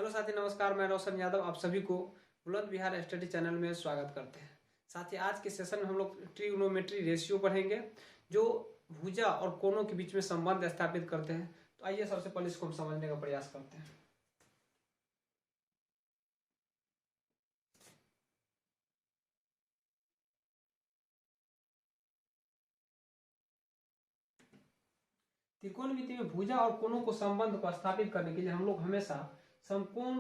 Hello साथी, नमस्कार। मैं रोशन यादव आप सभी को बुलंद विहार स्टडी चैनल में स्वागत करते हैं। साथी, आज के सेशन में हम लोग ट्रिग्नोमेट्री रेशियो पढ़ेंगे जो भुजा और कोणों के बीच में संबंध स्थापित करते हैं। तो आइए सबसे पहले इसको हम समझने का प्रयास करते हैं। त्रिकोणमिति में भुजा और कोणों को संबंध को स्थापित करने के लिए हम लोग हमेशा समकोण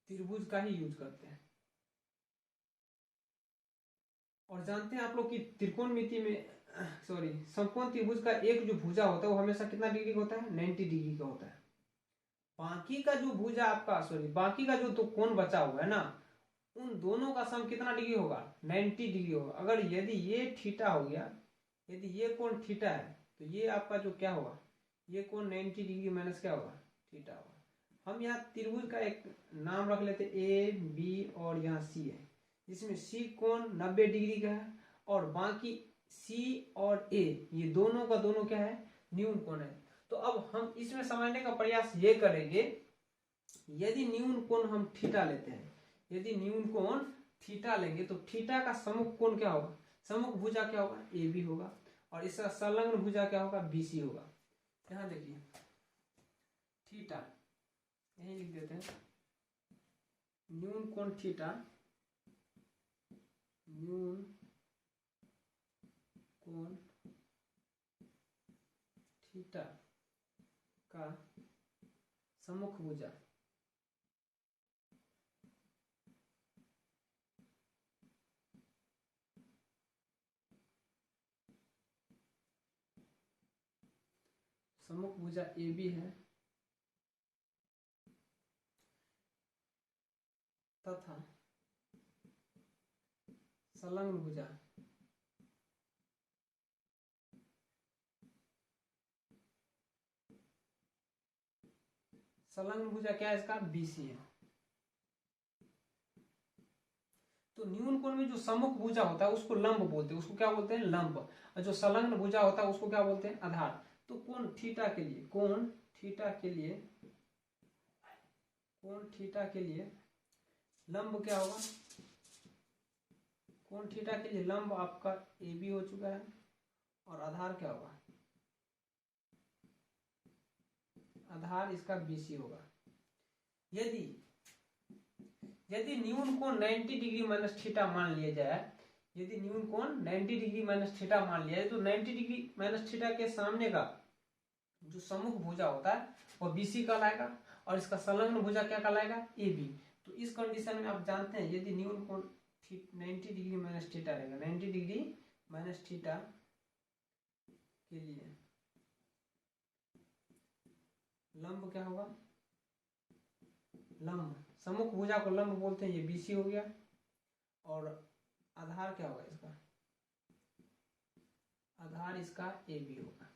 त्रिभुज का ही यूज करते हैं। और जानते हैं आप लोग कि त्रिकोणमिति में समकोण त्रिभुज का एक जो भुजा होता है वो हमेशा कितना डिग्री का होता है? 90 डिग्री का होता है। बाकी का जो भुजा आपका बाकी का जो तो कोण बचा हुआ है ना, उन दोनों का सम कितना डिग्री होगा? 90 डिग्री होगा। अगर यदि ये थीटा हो गया, यदि ये कोण थीटा है, तो ये आपका जो क्या होगा, ये कोण 90 डिग्री माइनस क्या होगा? थीटा होगा। हम यहाँ त्रिभुज का एक नाम रख लेते ए बी और यहाँ सी है, जिसमें सी कोण 90 डिग्री का है और बाकी सी और ए ये दोनों का दोनों क्या है? न्यून कोण है। तो अब हम इसमें समझने का प्रयास ये करेंगे, यदि न्यून कोण हम थीटा लेते हैं, यदि न्यून कोण थीटा लेंगे तो थीटा का सम्मुख कोण क्या होगा? सम्मुख भुजा क्या होगा? ए बी होगा। और इसका संलग्न भुजा क्या होगा? बी सी होगा। यहां देखिए थीटा, यही लिख देते हैं, न्यून कोण थीटा, न्यून कोण थीटा का सम्मुख भुजा सम्मुख भुजा ए बी है तथा संलग्न भुजा संलग्न भुजा क्या है इसका? बीसी है। तो न्यून कोण में जो सम्मुख भुजा होता है उसको लंब बोलते हैं, उसको क्या बोलते हैं? लंब। और जो संलग्न भुजा होता है उसको क्या बोलते हैं? आधार। तो कोण थीटा के लिए, कोण थीटा के लिए, कोण थीटा के लिए लंब क्या होगा? कोण थीटा के लिए लंब आपका ए बी हो चुका है और आधार क्या होगा? आधार इसका बीसी होगा। यदि यदि न्यून कोण 90 डिग्री माइनस थीटा मान लिया जाए, यदि न्यून कोण 90 डिग्री माइनस थीटा मान लिया जाए, तो 90 डिग्री माइनस थीटा के सामने का जो सम्मुख भुजा होता है वो बीसी कहलाएगा और इसका संलग्न भुजा क्या कहलाएगा? A B. तो इस कंडीशन में आप जानते हैं यदि न्यून कोण 90 डिग्री माइनस थीटा रहेगा, 90 डिग्री माइनस थीटा के लिए लंब क्या होगा? लंब, सम्मुख भुजा को लंब बोलते हैं, ये बीसी हो गया। और आधार क्या होगा इसका? आधार इसका ए बी होगा।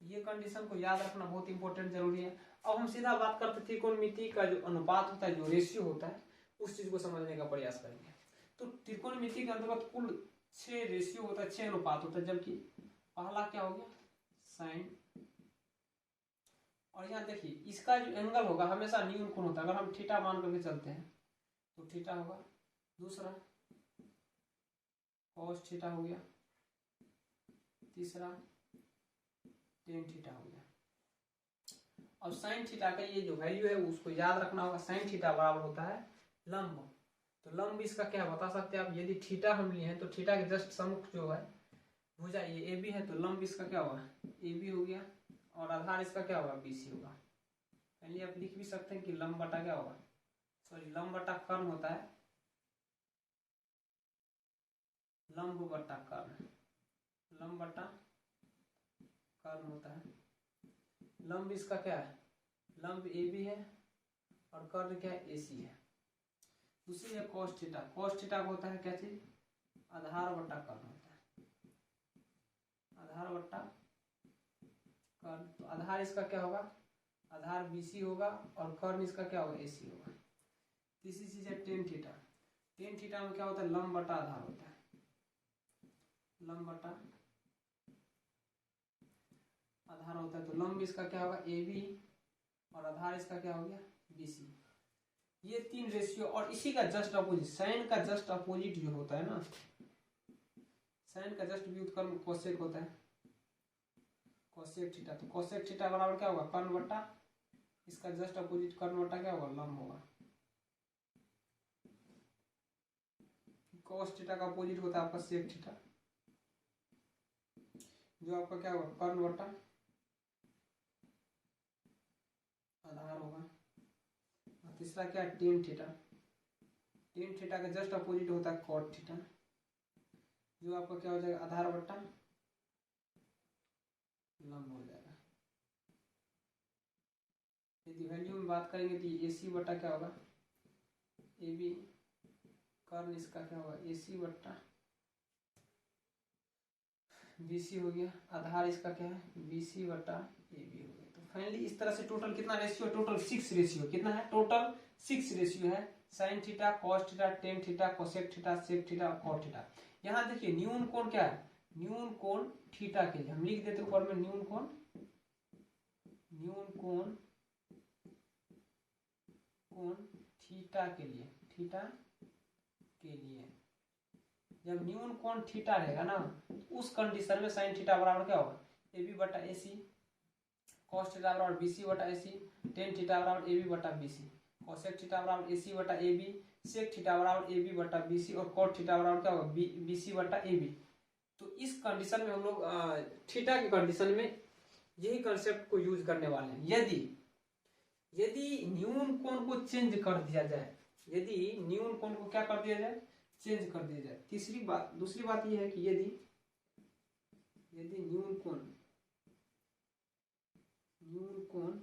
ये कंडीशन को याद रखना बहुत इंपॉर्टेंट जरूरी है। अब हम सीधा बात करते त्रिकोणमिति का जो अनुपात होता है, जो रेशियो होता है, उस चीज को समझने का प्रयास करेंगे। तो त्रिकोणमिति के अंतर्गत कुल 6 रेशियो होता है, 6 अनुपात होता है, जबकि पहला क्या हो गया? साइन। और यहाँ देखिए इसका जो एंगल होगा हमेशा न्यून कोण होता है। अगर हम थीटा मान करके चलते हैं तो थीटा होगा। दूसरा कॉस थीटा हो गया। तीसरा टेन थीटा हो गया। और साइन थीटा का ये जो वैल्यू है उसको याद रखना होगा। साइन थीटा बराबर होता है लंब। तो लंब इसका क्या बता सकते हैं आप? यदि थीटा हम लिए हैं तो थीटा के जस्ट सम्मुख जो है भुजा ये ए बी है, तो लंब इसका क्या होगा? ए बी हो गया और आधार इसका क्या होगा? बीसी होगा। पहले आप लिख भी सकते हैं कि लंब बटा क्या होगा? लंब बटा कर्ण होता है, लंब बटा कर्ण, लंब बटा कर्ण होता है। लंब इसका क्या है? लंब ए बी है और कर्ण क्या है? ए सी है। दूसरी है कॉस थीटा। कॉस थीटा को होता है क्या चीज? आधार बटा कर्ण होता है, आधार बटा कर्ण। तो आधार इसका क्या होगा? आधार बीसी होगा और कर्ण इसका क्या होगा? एसी होगा। तीसरी चीज है टेन थीटा। टेन थीटा में क्या होता है? लंब बटा आधार होता है, लंब बटा आधार होता है। तो लंब इसका क्या होगा? ए बी और आधार इसका क्या हो गया? बीसी। ये 3 रेशियो, और इसी का जस्ट अपोजिट साइन का जस्ट अपोजिट जो होता है ना, साइन का जस्ट व्युत्क्रम कोसेक होता है, कोसेक थीटा। तो कोसेक थीटा बराबर क्या होगा, कर्ण बट्टा इसका जस्ट अपोजिट कर्ण बट्टा क्या होगा, लंब होगा। कोस थीटा का अपोजिट होता है आपका सेक थीटा, जो आपका क्या होगा, कर्ण बट्टा आधार होगा। और तीसरा क्या है, टेन थीटा। टेन थीटा का जस्ट अपोजिट होता है कॉट थीटा, जो आपका क्या हो जाएगा, आधार बट्टा लंब हो जाएगा। यदि वैल्यू में बात करेंगे तो ए सी बट्टा क्या होगा, ए बी, कर्ण इसका क्या होगा, ए सी बट्टा बी सी हो गया, आधार इसका क्या है, बी सी बट्टा ए बी हो गया। तो फाइनली इस तरह से टोटल कितना रेशियो, टोटल 6 रेशियो, कितना है, टोटल 6 रेशियो है। Sine theta, cos theta, tan theta, cosec theta, sec theta और कॉट थीटा। यहाँ देखिए न्यून कोण क्या है, न्यून कोण थीटा के लिए हम लिख देते हैं ऊपर में न्यून कोण, न्यून कोण कोण थीटा के लिए, थीटा के लिए जब न्यून कोण थीटा रहेगा ना, उस कंडीशन में साइन थीटा बराबर क्या होगा, ए बी बटा ए सी, कॉस थीटा बराबर बी सी बटा ए सी, टेन थीटा बराबर ए बी बटा बी सी, कोसेक थीटा बराबर ए सी बटा ए बी, सेक थीटा बराबर ए बी बटा बी सी और कॉट थीटा बराबर क्या होगा, बी सी बटा ए बी। तो इस कंडीशन में हम लोग थीटा की कंडीशन में यही कंसेप्ट को यूज करने वाले हैं। यदि न्यून कोण को चेंज कर दिया जाए, यदि न्यून कोण को क्या कर दिया जाए, चेंज कर दिया जाए। दूसरी बात यह है कि यदि न्यून कोण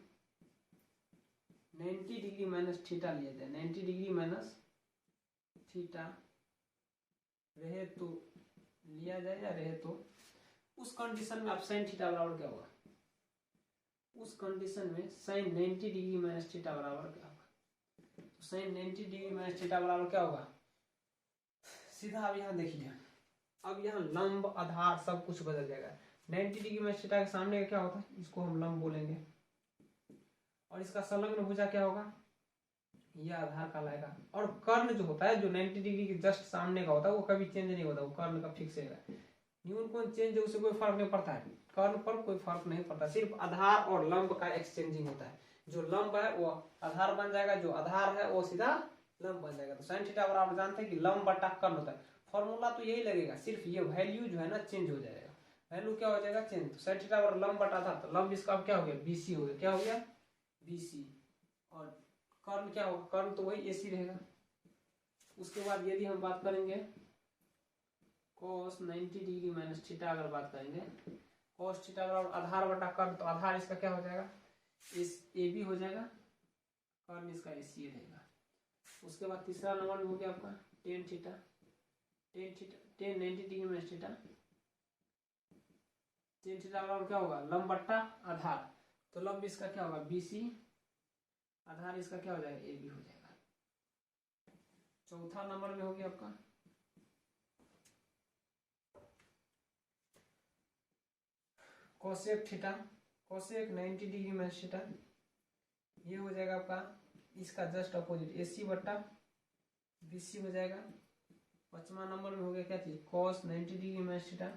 90 डिग्री माइनस थीटा लिया जाए, 90 डिग्री माइनस थीटा रहे तो लिया जाए या रहे तो, उस कंडीशन में आप साइन थीटा बराबर क्या होगा, उस कंडीशन में साइन 90 डिग्री माइनस थीटा बराबर क्या होगा, तो साइन 90 डिग्री माइनस थीटा बराबर क्या होगा, सीधा अब यहाँ देखिए, अब यहाँ लंब आधार सब कुछ बदल जाएगा। 90 डिग्री माइनस थीटा के सामने क्या होता है, इसको हम लंब बोलेंगे, और इसका संलग्न भुजा क्या होगा, यह आधार कहलाएगा। और कर्ण जो होता है, जो 90 डिग्री के जस्ट सामने का होता है, वो कभी चेंज नहीं होता, वो कर्ण का फिक्स है। न्यून कोण चेंज है उससे कोई फर्क नहीं पड़ता है, कर्ण पर कोई फर्क नहीं पड़ता, सिर्फ आधार और लंब का एक्सचेंजिंग होता है। जो लंब है वो आधार बन जाएगा, जो आधार है वो सीधा लंब बन जाएगा। तो साइन थीटा बराबर जानते हैं कि लंब बटा कर्ण होता है। फॉर्मूला तो यही लगेगा, सिर्फ ये वैल्यू जो है ना चेंज हो जाएगा, वैल्यू क्या हो जाएगा, चेंज। तो साइन थीटा बराबर लंब बटा था, तो लंब इसका क्या हो गया, बीसी हो गया, क्या हो गया, बीसी। और कर्ण क्या होगा, कर्ण तो वही एसी रहेगा। उसके बाद यदि हम बात करेंगे cos 90 डिग्री माइनस थीटा, अगर बात करेंगे cos थीटा बराबर आधार बटा कर्ण, तो आधार इसका क्या हो जाएगा, इस ए बी हो जाएगा, कर्ण इसका एसी रहेगा। उसके बाद तीसरा नंबर में हो गया आपका tan theta, ten 90 degree minus theta, tan theta बराबर क्या होगा, लंब बट्टा आधार, तो लंब इसका क्या होगा, बीसी, आधार इसका क्या हो जाएगा, ए बी हो जाएगा। चौथा नंबर में हो गया आपका cosec theta, cosec 90 degree minus theta, ये हो जाएगा आपका इसका जस्ट अपोजिट एसी बट्टा बीसी हो जाएगा। पांचवा नंबर में हो गया क्या चीज, cos 90 डिग्री माइनस थीटा,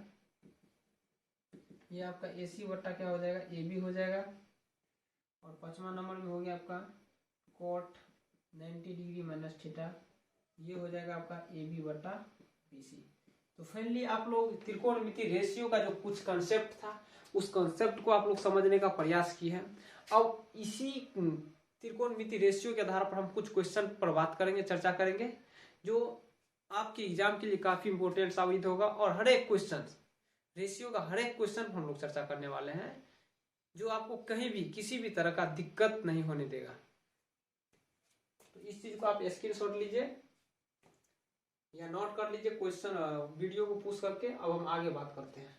ये आपका एसी बट्टा क्या हो जाएगा, ए बी हो जाएगा। और पांचवा नंबर में हो गया आपका cot 90 डिग्री माइनस थीटा, ये हो जाएगा आपका ए बी बट्टा बी सी। तो फाइनली आप लोग त्रिकोणमिति रेशियो का जो कुछ कंसेप्ट था, उस कंसेप्ट को आप लोग समझने का प्रयास किए हैं। अब इसी त्रिकोणमिति रेशियो के आधार पर हम कुछ क्वेश्चन पर बात करेंगे, चर्चा करेंगे, जो आपके एग्जाम के लिए काफी इंपोर्टेंट साबित होगा। और हर एक क्वेश्चन, रेशियो का हर एक क्वेश्चन हम लोग चर्चा करने वाले हैं, जो आपको कहीं भी किसी भी तरह का दिक्कत नहीं होने देगा। तो इस चीज को आप स्क्रीनशॉट लीजिए या नोट कर लीजिए, क्वेश्चन वीडियो को पुश करके। अब हम आगे बात करते हैं।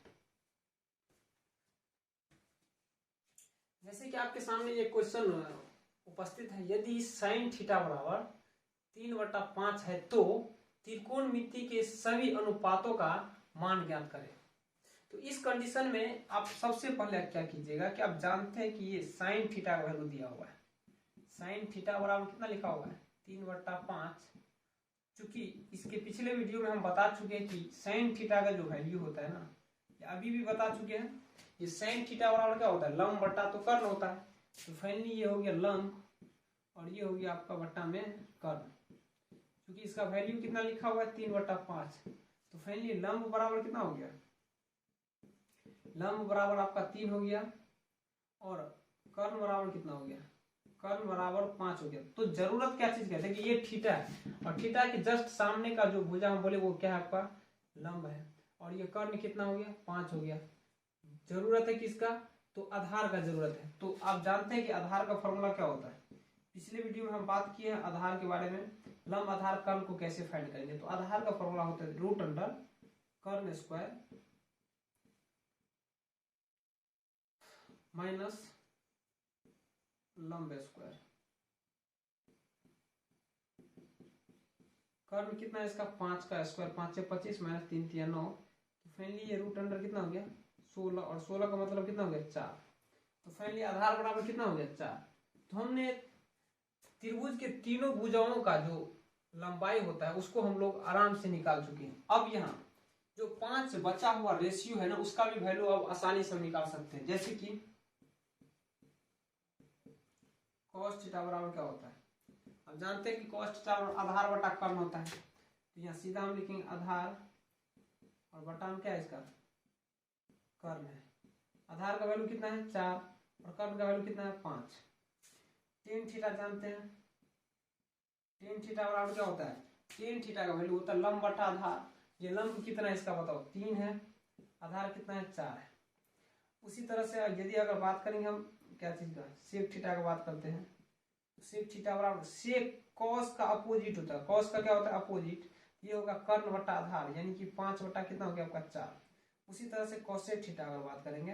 जैसे कि आपके सामने ये क्वेश्चन उपस्थित है, यदि साइन थीटा बराबर 3/5 है तो त्रिकोणमिति के सभी अनुपातों का मान ज्ञात करें। तो इस कंडीशन में आप सबसे पहले क्या कीजिएगा कि आप जानते हैं कि ये साइन थीटा का वैल्यू दिया हुआ है, साइन थीटा बराबर कितना लिखा हुआ है, 3/5। चूंकि इसके पिछले वीडियो में हम बता चुके हैं कि साइन थीटा का जो वैल्यू होता है ना, अभी भी बता चुके हैं, ये साइन थीटा बराबर क्या होता है, लंब बट्टा तो कर्ण होता है। तो फाइनली ये हो गया लंब और ये हो गया आपका बट्टा में कर्ण। क्योंकि इसका वैल्यू कितना लिखा हुआ है 3/5, तो फाइनली लंब बराबर कितना हो गया, लंब बराबर आपका 3 हो गया और कर्ण बराबर कितना हो गया, कर्ण बराबर 5 हो गया। तो जरूरत क्या चीज कहते हैं कि ये थीटा है और थीटा के जस्ट सामने का जो भुजा हम बोले वो क्या है आपका लंब है, और ये कर्ण कितना हो गया 5 हो गया। जरूरत है किसका, तो आधार का जरूरत है। तो आप जानते हैं कि आधार का फॉर्मूला क्या होता है, पिछले वीडियो में हम बात किए हैं आधार के बारे में, लंब आधार कर्ण को कैसे फाइंड करेंगे। तो आधार का फॉर्मूला होता है रूट अंडर कर्ण स्क्वायर माइनस लंब स्क्वायर। कर्ण कितना है इसका 5 का स्क्वायर, 5 से 25 माइनस 3 3 9, तो फाइनली ये रूट अंडर कितना हो गया 16, और 16 का मतलब कितना हो गया 4। तो फाइनली आधार बराबर कितना हो गया 4। तो हमने त्रिभुज के तीनों भुजाओं का जो लंबाई होता है उसको हम लोग आराम से निकाल चुके हैं। अब यहाँ जो 5 बचा हुआ रेशियो है ना, उसका भी वैल्यू अब आसानी से निकाल सकते हैं। जैसे कि cos थीटा बराबर क्या होता है, अब जानते हैं कि cos थीटा आधार बटा कर्ण होता है। तो यहाँ सीधा हम लिखेंगे आधार और बटा में क्या है इसका कर्ण है। आधार का वैल्यू कितना है 4 और कर्ण का वैल्यू कितना है 5। टेन थीटा जानते हैं, टेन थीटा बराबर क्या होता है, टेन थीटा का वैल्यू होता है लंब बटा आधार। ये लंब कितना है इसका बताओ 3 है, आधार कितना है 4 है। उसी तरह से यदि अगर बात करेंगे हम क्या चीज का सेक थीटा का बात करते हैं, तो सेक थीटा बराबर सेक कॉस का अपोजिट होता है, कॉस का क्या होता है अपोजिट, ये होगा कर्ण बटा आधार, यानी कि 5 बटा कितना हो गया आपका 4। उसी तरह से कोसेक थीटा अगर बात करेंगे,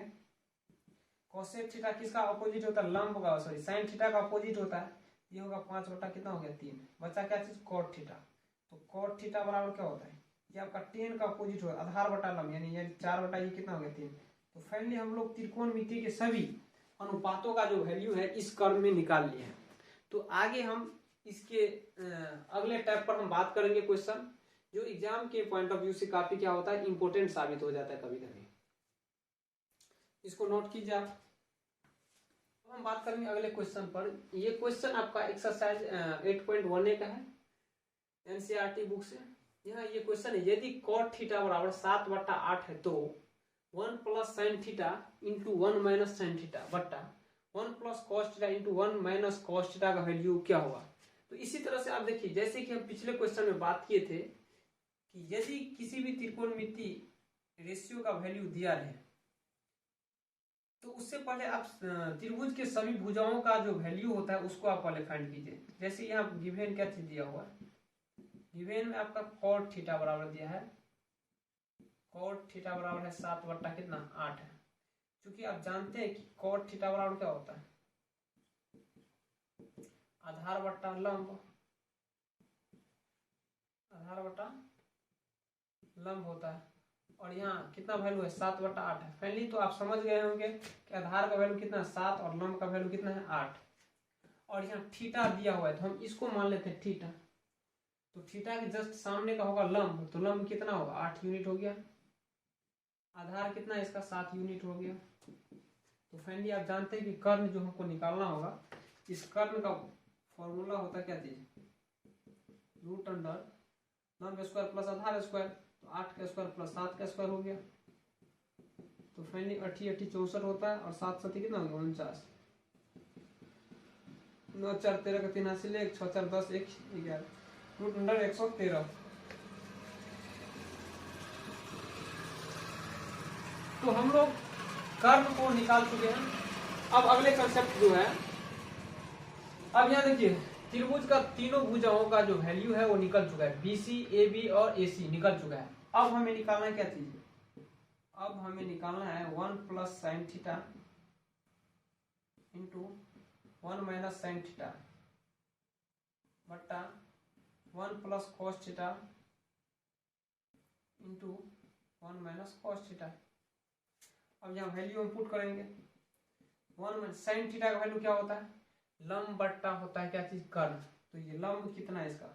कोसेक थीटा किसका अपोजिट होता है, लंब का, सॉरी साइन थीटा का अपोजिट होता है, ये होगा 5 बटा कितना हो गया 3। बचा क्या चीज कॉट थीटा। तो कॉट थीटा बराबर क्या होता है, ये आपका टेन का अपोजिट होगा आधार बटा लंब, यानी 4 बटा ये कितना हो गया 3। तो फाइनली हम लोग त्रिकोणमिति के सभी अनुपातों का जो वैल्यू है इस कर्व में निकाल लिए हैं। तो आगे हम इसके अगले टैब पर हम बात करेंगे क्वेश्चन जो एग्जाम के पॉइंट ऑफ व्यू से काफी क्या होता है इंपॉर्टेंट साबित हो जाता है कभी कभी, इसको नोट कीजिए आप। तो हम बात करेंगे अगले क्वेश्चन पर। ये क्वेश्चन आपका एक्सरसाइज 8.1 का है एनसीईआरटी बुक से। यहाँ ये क्वेश्चन है, यदि cot थीटा बराबर 7/8 है तो 1 plus sine theta into 1 minus sine theta बट्टा 1 plus cos theta into 1 minus cos theta का वैल्यू क्या होगा। तो इसी तरह से आप देखिए, जैसे कि हम पिछले क्वेश्चन में बात किए थे कि यदि किसी भी त्रिकोणमिति रेशियो का वैल्यू दिया रहे तो उससे पहले आप त्रिभुज के सभी भुजाओं का जो वैल्यू होता है उसको आप पहले फाइंड कीजिए। जैसे यहाँ गिवेन क्या चीज दिया हुआ है, गिवेन में आपका cot थीटा बराबर दिया है, cot थीटा बराबर है 7 बट्टा कितना 8 है। क्योंकि आप जानते हैं कि cot थीटा बराबर क्या होता है आधार बट्टा लंब, आधार बट्टा लंब होता है, और यहाँ कितना वैल्यू है 7/8 है। फाइनली तो आप समझ गए होंगे कि आधार का वैल्यू कितना है 7 और लंब का वैल्यू कितना है 8, और यहाँ थीटा दिया हुआ है तो हम इसको मान लेते हैं थीटा। तो थीटा के जस्ट सामने का होगा लंब, तो लंब कितना होगा 8 यूनिट हो गया, आधार कितना है इसका 7 यूनिट हो गया। तो फाइनली आप जानते हैं कि कर्ण जो हमको निकालना होगा, इस कर्ण का फॉर्मूला होता है क्या चीज रूट अंडर लंब स्क्वायर प्लस आधार स्क्वायर, तो 8 का स्क्वायर प्लस 7 का स्क्वायर हो गया। तो फाइनली 8 64 होता है और 7 7 कितना हो गया 49, 9 4 13 का 3 हासिल 1 6 4 10 1 11 रूट अंडर 113। तो हम लोग कर्ण को निकाल चुके हैं। अब अगले कंसेप्ट जो है, अब यहाँ देखिए त्रिभुज का तीनों भुजाओं का जो वैल्यू है वो निकल चुका है, BC AB और AC निकल चुका है। अब हमें निकालना है क्या चीज, अब हमें निकालना है 1 plus sine theta into 1 minus sine theta बट्टा 1 plus cos theta into 1 minus cos theta. अब यहाँ वैल्यू हम पुट करेंगे, 1 साइन थीटा का वैल्यू क्या होता है लंब बट्टा होता है क्या चीज कर्ण, तो ये लंब कितना है इसका।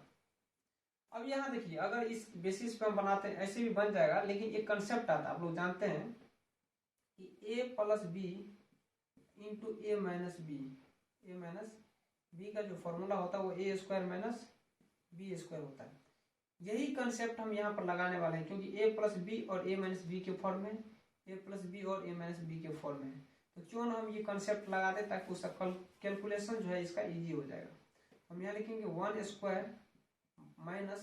अब यहाँ देखिए, अगर इस बेसिस पे हम बनाते हैं ऐसे भी बन जाएगा, लेकिन एक कंसेप्ट आता है, आप लोग जानते हैं कि a plus B into A minus B का जो फॉर्मूला होता है वो A square minus B square होता है। यही कंसेप्ट हम यहाँ पर लगाने वाले हैं, क्योंकि a प्लस बी और a माइनस बी के फॉर्म में, a प्लस बी और a माइनस बी के फॉर्म में, तो क्यों ना हम ये कंसेप्ट लगा दें ताकि उसका कैलकुलेशन जो है इसका इजी हो जाएगा। हम यहाँ लिखेंगे 1 स्क्वायर माइनस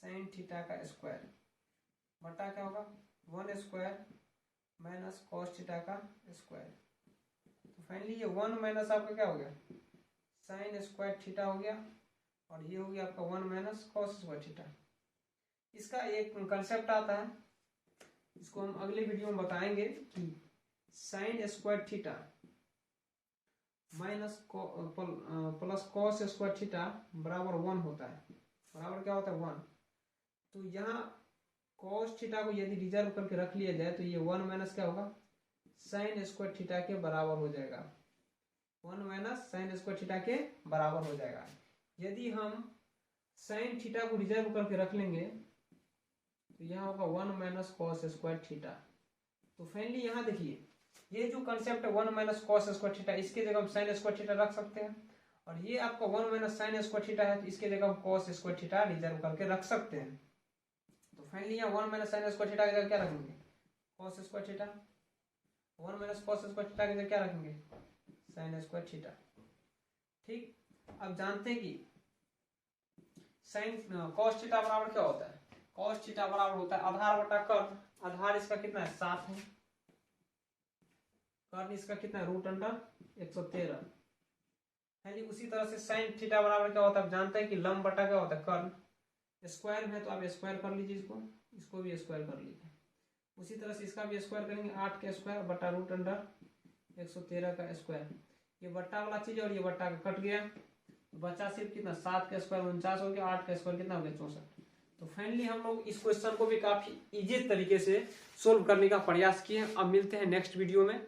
साइन थीटा का स्क्वायर बटा क्या होगा 1 स्क्वायर माइनस कॉस थीटा का स्क्वायर। तो फाइनली ये 1 माइनस आपका क्या हो गया साइन स्क्वायर थीटा हो गया, और ये हो गया आपका 1 माइनस कॉस स्क्वायर थीटा। इसका एक कंसेप्ट आता है, इसको हम अगले वीडियो में बताएंगे कि sine square theta minus plus cos square theta बराबर 1 होता है। बराबर क्या होता है 1। तो यहाँ कॉस थीटा को यदि रिजर्व करके रख लिया जाए तो ये 1 माइनस क्या होगा साइन स्क्वायर थीटा के बराबर हो जाएगा। 1 माइनस साइन स्क्वायर थीटा के बराबर हो जाएगा। यदि हम साइन थीटा को रिजर्व करके रख लेंगे तो यहाँ होगा 1 माइनस कॉस स्क्वायर थीटा। तो फाइनली यहाँ देखिए, ये जो कंसेप्ट है 1 माइनस कॉस स्क्वायर थीटा, इसके जगह हम साइन स्क्वायर थीटा रख सकते हैं, और ये आपका 1 माइनस साइन स्क्वायर थीटा है तो इसके जगह हम कॉस स्क्वायर थीटा रिजर्व करके रख सकते हैं। तो फाइनली यहाँ 1 माइनस साइन स्क्वायर थीटा की जगह क्या रखेंगे cos square theta, 1 minus cos square theta की जगह क्या रखेंगे साइन स्क्वायर थीटा। ठीक, अब जानते हैं कि साइन कॉस थीटा बराबर क्या होता है, कॉस थीटा बराबर होता है आधार बटा कर्ण। आधार इसका कितना है 7 है, कर्ण इसका कितना है रूट अंडर 113 है। उसी तरह से साइन थीटा बराबर क्या होता है, आप जानते हैं कि लंब बटा क्या होता है कर्ण। स्क्वायर में तो आप स्क्वायर कर लीजिए, इसको भी स्क्वायर कर लीजिए। उसी तरह से इसका भी स्क्वायर करेंगे 8 का स्क्वायर बटा रूट अंडर 113 का स्क्वायर। ये बट्टा वाला चीज और ये बट्टा का कट गया, बचा सिर्फ कितना 7 का स्क्वायर 49 हो गया, 8 का स्क्वायर कितना हो गया 64। तो फाइनली हम लोग इस क्वेश्चन को भी काफी इजी तरीके से सोल्व करने का प्रयास किए। अब मिलते हैं नेक्स्ट वीडियो में,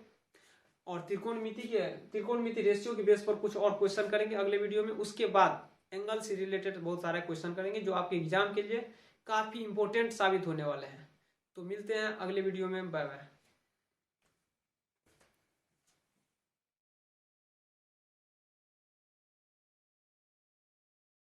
और त्रिकोणमिति रेशियो के बेस पर कुछ और क्वेश्चन करेंगे अगले वीडियो में। उसके बाद एंगल से रिलेटेड बहुत सारे क्वेश्चन करेंगे जो आपके एग्जाम के लिए काफी इंपॉर्टेंट साबित होने वाले हैं। तो मिलते हैं अगले वीडियो में, बाय बाय।